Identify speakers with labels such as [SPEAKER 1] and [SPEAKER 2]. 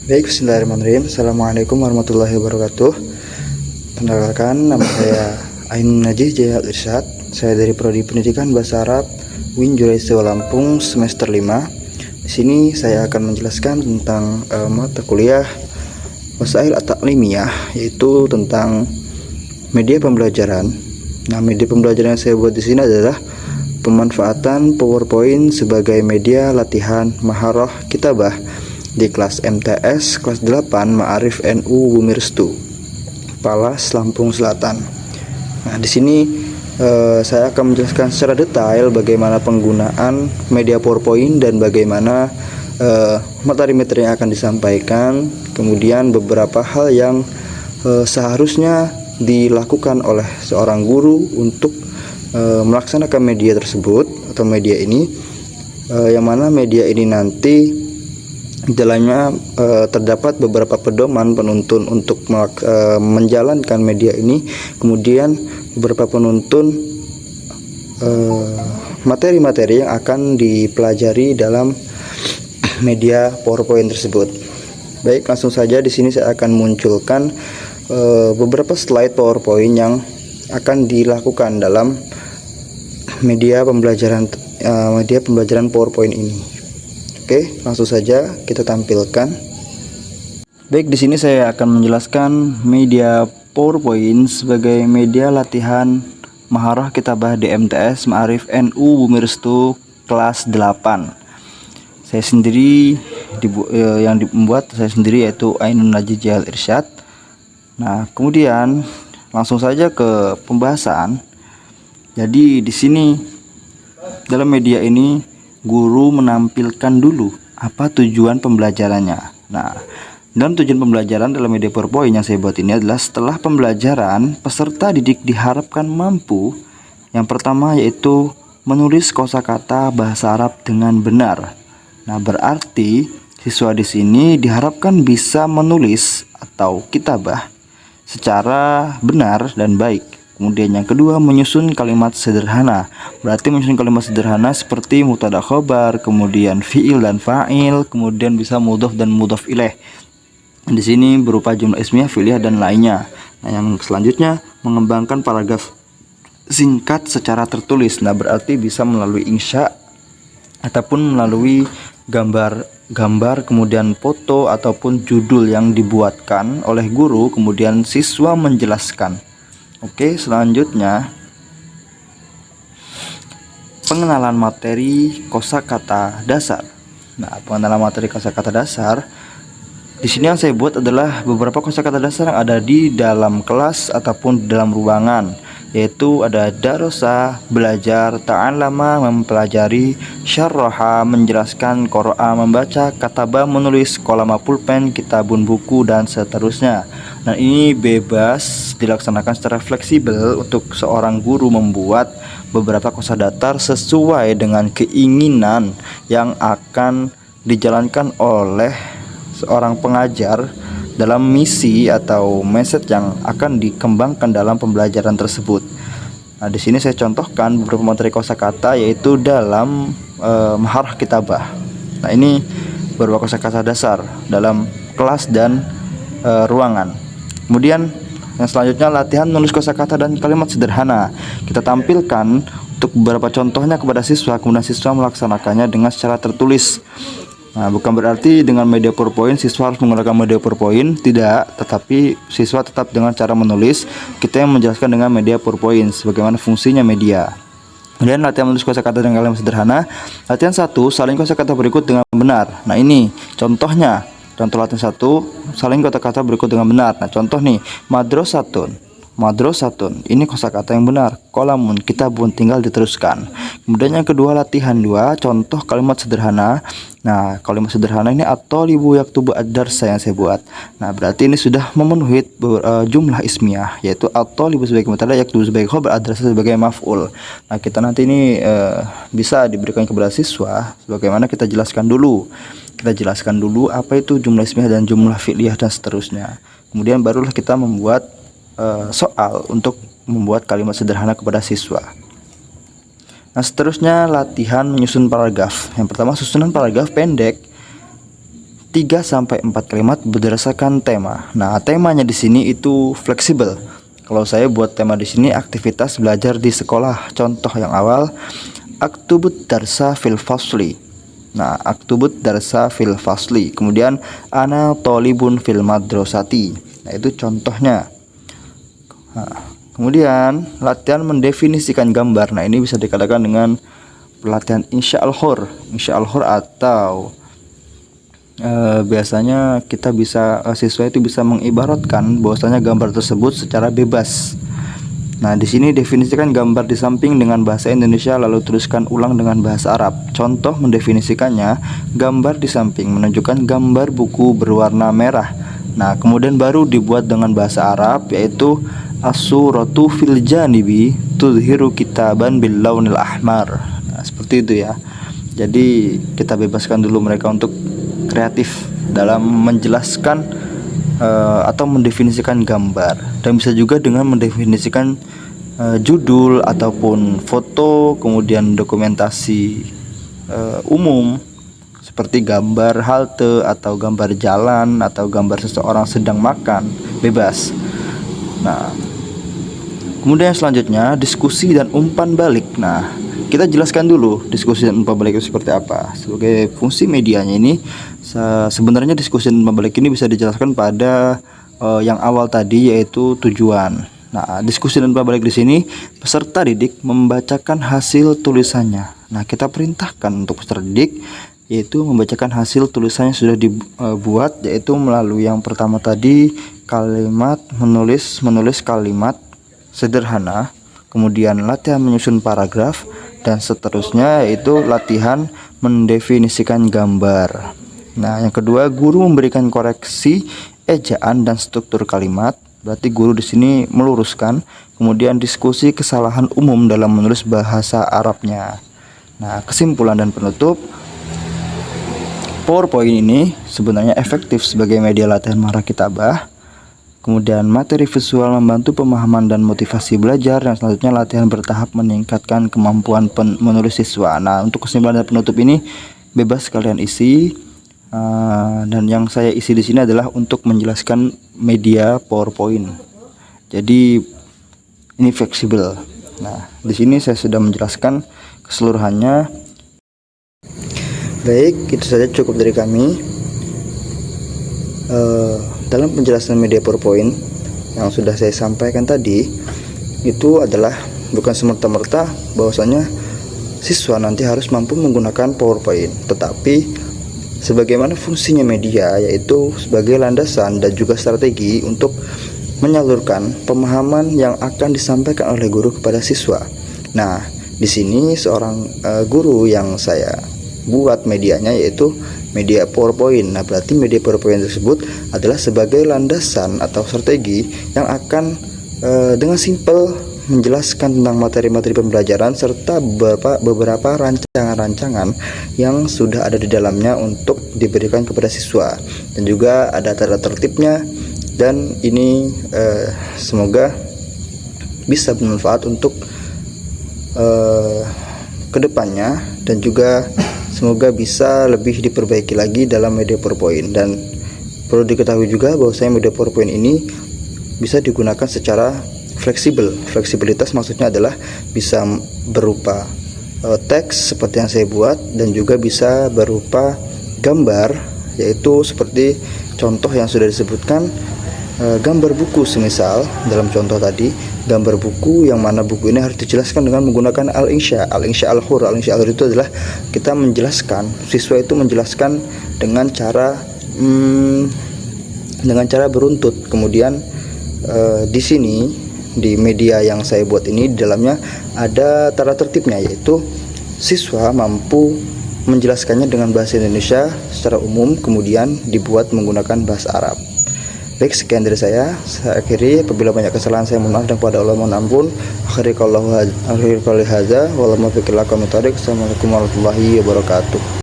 [SPEAKER 1] Baik, bismillahirrahmanirrahim. Assalamualaikum warahmatullahi wabarakatuh. Perkenalkan, nama saya Ainun Najih Jaya Irsyad. Saya dari Prodi Pendidikan Bahasa Arab UIN Juraisewa Lampung semester 5. Di sini saya akan menjelaskan tentang mata kuliah Wasail At-Ta'limiyah, yaitu tentang media pembelajaran. Nah, media pembelajaran yang saya buat di sini adalah pemanfaatan PowerPoint sebagai media latihan maharah kitabah di kelas MTS kelas 8 Ma'arif NU Bumi Restu, Palas, Lampung Selatan. Nah, di sini saya akan menjelaskan secara detail bagaimana penggunaan media PowerPoint dan bagaimana materi-materi yang akan disampaikan, kemudian beberapa hal yang seharusnya dilakukan oleh seorang guru untuk melaksanakan media tersebut atau media ini, yang mana media ini nanti di dalamnya terdapat beberapa pedoman penuntun untuk menjalankan media ini, kemudian beberapa penuntun materi-materi yang akan dipelajari dalam media PowerPoint tersebut. Baik, langsung saja di sini saya akan munculkan beberapa slide PowerPoint yang akan dilakukan dalam media pembelajaran PowerPoint ini. Oke, langsung saja kita tampilkan. Baik, di sini saya akan menjelaskan media PowerPoint sebagai media latihan maharah kitabah di MTS Ma'arif NU Bumi Restu kelas 8. Saya sendiri yang membuat saya sendiri, yaitu Ainun Najih Jaya Irsyad. Nah, kemudian langsung saja ke pembahasan. Jadi di sini dalam media ini guru menampilkan dulu apa tujuan pembelajarannya. Nah, dalam tujuan pembelajaran dalam media PowerPoint yang saya buat ini adalah setelah pembelajaran, peserta didik diharapkan mampu yang pertama yaitu menulis kosakata bahasa Arab dengan benar. Nah, berarti siswa di sini diharapkan bisa menulis atau kitabah secara benar dan baik. Kemudian yang kedua, menyusun kalimat sederhana. Berarti menyusun kalimat sederhana seperti mubtada khobar, kemudian fiil dan fa'il, kemudian bisa mudhof dan mudhof ilaih. Di sini berupa jumlah ismiyah, fi'liyah dan lainnya. Nah, yang selanjutnya mengembangkan paragraf singkat secara tertulis. Nah, berarti bisa melalui insya ataupun melalui gambar, kemudian foto ataupun judul yang dibuatkan oleh guru, kemudian siswa menjelaskan. Oke, selanjutnya pengenalan materi kosakata dasar. Nah, pengenalan materi kosakata dasar di sini yang saya buat adalah beberapa kosakata dasar yang ada di dalam kelas ataupun di dalam ruangan, yaitu ada darosa belajar, ta'allama mempelajari, syarraha menjelaskan, qara'a membaca, kataba menulis, qalama pulpen, kitabun buku, dan seterusnya. Nah, ini bebas dilaksanakan secara fleksibel untuk seorang guru membuat beberapa kosakata sesuai dengan keinginan yang akan dijalankan oleh seorang pengajar dalam misi atau message yang akan dikembangkan dalam pembelajaran tersebut. Nah, di sini saya contohkan beberapa materi kosakata yaitu dalam maharah kitabah. Nah, ini beberapa kosakata dasar dalam kelas dan ruangan. Kemudian yang selanjutnya latihan menulis kosakata dan kalimat sederhana. Kita tampilkan untuk beberapa contohnya kepada siswa, kemudian siswa melaksanakannya dengan secara tertulis. Nah, bukan berarti dengan media PowerPoint siswa harus menggunakan media PowerPoint, tidak, tetapi siswa tetap dengan cara menulis. Kita yang menjelaskan dengan media PowerPoint sebagaimana fungsinya media. Kemudian latihan menulis kosakata dan kalimat sederhana. Latihan 1, salin kosakata berikut dengan benar. Nah, ini contohnya. Contoh latihan 1, salin kosakata berikut dengan benar. Nah, contoh nih, madrosatun, ini kosakata yang benar. Qalamun, kitabun, tinggal diteruskan. Kemudian yang kedua, latihan 2, contoh kalimat sederhana. Nah, kalimat sederhana ini at-thalibu yaktubu ad-darsa yang saya buat. Nah, berarti ini sudah memenuhi jumlah ismiyah, yaitu at-thalibu sebagai mubtada, yaktubu sebagai khabar, ad-darsa sebagai maf'ul. Nah, kita nanti ini bisa diberikan kepada siswa sebagaimana kita jelaskan dulu. Kita jelaskan dulu apa itu jumlah ismiyah dan jumlah fi'liyah dan seterusnya. Kemudian barulah kita membuat soal untuk membuat kalimat sederhana kepada siswa. Nah, seterusnya latihan menyusun paragraf. Yang pertama, susunan paragraf pendek 3-4 kalimat berdasarkan tema. Nah, temanya di sini itu fleksibel. Kalau saya buat tema di sini aktivitas belajar di sekolah. Contoh yang awal, aktubut darsa fil fasli. Nah, aktubut darsa fil fasli. Kemudian ana tolibun fil madrasati. Nah, itu contohnya. Nah, kemudian latihan mendefinisikan gambar. Nah, ini bisa dikatakan dengan pelatihan insya al-hur atau biasanya siswa itu bisa mengibaratkan bahwasanya gambar tersebut secara bebas. Nah, di sini definisikan gambar di samping dengan bahasa Indonesia lalu teruskan ulang dengan bahasa Arab. Contoh mendefinisikannya, gambar di samping menunjukkan gambar buku berwarna merah. Nah, kemudian baru dibuat dengan bahasa Arab, yaitu as-suratu fil janibi tudhiru kitaban bil launil ahmar. Nah, seperti itu ya. Jadi kita bebaskan dulu mereka untuk kreatif dalam menjelaskan atau mendefinisikan gambar, dan bisa juga dengan mendefinisikan judul ataupun foto, kemudian dokumentasi umum seperti gambar halte atau gambar jalan atau gambar seseorang sedang makan, bebas. Nah, kemudian selanjutnya diskusi dan umpan balik. Nah, kita jelaskan dulu diskusi dan umpan balik itu seperti apa. Sebagai fungsi medianya ini, sebenarnya diskusi dan umpan balik ini bisa dijelaskan pada yang awal tadi, yaitu tujuan. Nah, diskusi dan umpan balik di sini peserta didik membacakan hasil tulisannya. Nah, kita perintahkan untuk peserta didik yaitu membacakan hasil tulisannya sudah dibuat, yaitu melalui yang pertama tadi kalimat menulis kalimat sederhana, kemudian latihan menyusun paragraf, dan seterusnya yaitu latihan mendefinisikan gambar. Nah, yang kedua, guru memberikan koreksi ejaan dan struktur kalimat. Berarti guru di sini meluruskan. Kemudian diskusi kesalahan umum dalam menulis bahasa Arabnya. Nah, kesimpulan dan penutup, PowerPoint ini sebenarnya efektif sebagai media latihan maharakitabah. Kemudian materi visual membantu pemahaman dan motivasi belajar, dan selanjutnya latihan bertahap meningkatkan kemampuan menulis siswa. Nah, untuk kesimpulan dan penutup ini bebas kalian isi, dan yang saya isi di sini adalah untuk menjelaskan media PowerPoint. Jadi ini fleksibel. Nah, di sini saya sudah menjelaskan keseluruhannya. Baik, itu saja cukup dari kami. Dalam penjelasan media PowerPoint yang sudah saya sampaikan tadi, itu adalah bukan semerta-merta bahwasanya siswa nanti harus mampu menggunakan PowerPoint, tetapi sebagaimana fungsinya media, yaitu sebagai landasan dan juga strategi untuk menyalurkan pemahaman yang akan disampaikan oleh guru kepada siswa. Nah, di sini seorang guru yang saya buat medianya yaitu media PowerPoint. Nah, berarti media PowerPoint tersebut adalah sebagai landasan atau strategi yang akan dengan simpel menjelaskan tentang materi-materi pembelajaran serta beberapa rancangan-rancangan yang sudah ada di dalamnya untuk diberikan kepada siswa, dan juga ada tata tertibnya, dan ini semoga bisa bermanfaat untuk kedepannya, dan juga semoga bisa lebih diperbaiki lagi dalam media PowerPoint. Dan perlu diketahui juga bahwasanya media PowerPoint ini bisa digunakan secara fleksibel. Fleksibilitas maksudnya adalah bisa berupa teks seperti yang saya buat, dan juga bisa berupa gambar, yaitu seperti contoh yang sudah disebutkan, gambar buku semisal dalam contoh tadi, gambar buku yang mana buku ini harus dijelaskan dengan menggunakan al-insya al-hur. Al-insya al-hur itu adalah kita menjelaskan, siswa itu menjelaskan dengan cara beruntut. Kemudian di sini di media yang saya buat ini, di dalamnya ada tata tertibnya, yaitu siswa mampu menjelaskannya dengan bahasa Indonesia secara umum, kemudian dibuat menggunakan bahasa Arab. Baik, sekian dari saya akhiri. Apabila banyak kesalahan saya mohon maaf, dan kepada Allah mohon ampun. Akhiri qouli hadza wal muwaffiq ila aqwamit thoriq. Assalamualaikum warahmatullahi wabarakatuh.